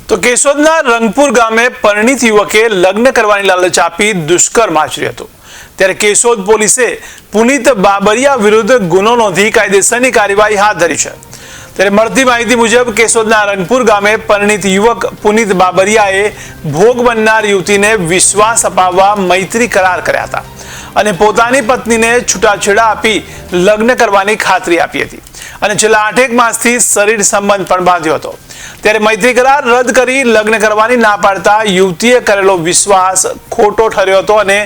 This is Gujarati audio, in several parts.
તો કેશોદના રંગપુર ગામે પરિણીત યુવકે લગ્ન કરવાની લાલચ આપી દુષ્કર્મ આચર્યું હતું। ત્યારે કેશોદ પોલીસે પુનિત બાબરિયા વિરુદ્ધ ગુનો નોંધી કાયદેસરની કાર્યવાહી હાથ ધરી છે। ત્યારે મળતી માહિતી મુજબ કેશોદના રંગપુર ગામે પરિણીત યુવક પુનિત બાબરિયાએ ભોગ બનનાર યુવતીને વિશ્વાસ અપાવવા મૈત્રી કરાર કર્યા હતા અને પોતાની પત્નીને છૂટાછેડા આપી લગ્ન કરવાની ખાતરી આપી હતી અને છેલ્લા 8 માસથી શરીર સંબંધ પણ બાંધ્યો હતો। ત્યારે મૈત્રી કરાર રદ કરી લગ્ન કરવાની ના પાડતા યુવતીએ કરેલો વિશ્વાસ ખોટો ઠર્યો હતો અને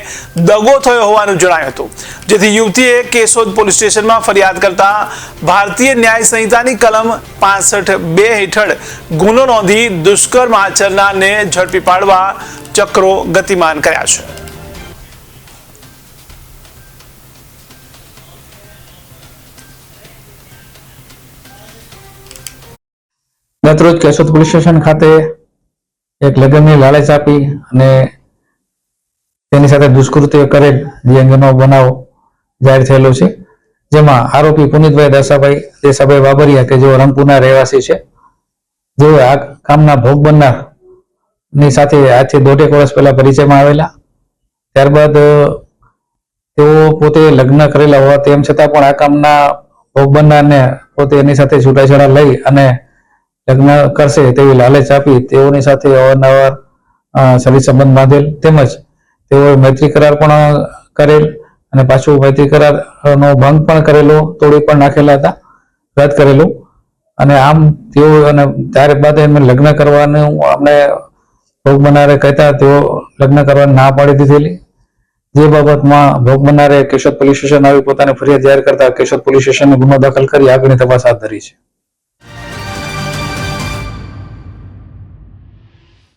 દગો થયો હોવાનું જણાયું હતું, જેથી યુવતીએ કેશોદ પોલીસ સ્ટેશનમાં ફરિયાદ કરતા ભારતીય ન્યાય સંહિતાની કલમ 65(2) હેઠળ ગુનો નોંધી દુષ્કર્મ આચરનારને ઝડપી પાડવા ચક્રો ગતિમાન કર્યા છે। ગતરોજ કેશોદ પોલીસ સ્ટેશન ખાતે એક લગ્નની લાલચ આપી અને તેની સાથે દુષ્કૃત્ય કરેલ જે અંગેનો બનાવ જાહેર થયેલો છે, જેમાં આરોપી પુનિતભાઈ દેસાભાઈ બાબરિયા કે જેઓ રંગપુરના રહેવાસી છે, જેઓ આ કામના ભોગ બનનાર ની સાથે આજથી 1.5 વર્ષ પહેલા પરિચયમાં આવેલા। ત્યારબાદ તેઓ પોતે લગ્ન કરેલા હોવા તેમ છતાં પણ આ કામના ભોગ બનનારને પોતે એની સાથે છૂટાછેડા લઈ અને લગ્ન કરશે તેવી લાલચ આપી તેઓની સાથે અવારનવાર શરીર સંબંધ બાંધેલ, તેમજ તેઓએ મૈત્રી કરાર પણ કરેલ અને પાછું મૈત્રી કરારનો ભંગ પણ કરેલો, તોડી પણ નાખેલા હતા, રદ કરેલું। અને આમ તેઓ અને ત્યારબાદ એમને લગ્ન કરવાનું અમને ભોગ બનનારે કહેતા તેઓ લગ્ન કરવાની ના પાડી દીધેલી, જે બાબતમાં ભોગ બનનારે કેશોદ પોલીસ સ્ટેશન આવી પોતાની ફરિયાદ જાહેર કરતા કેશોદ પોલીસ સ્ટેશને ગુનો દાખલ કરી આગળની તપાસ હાથ ધરી છે।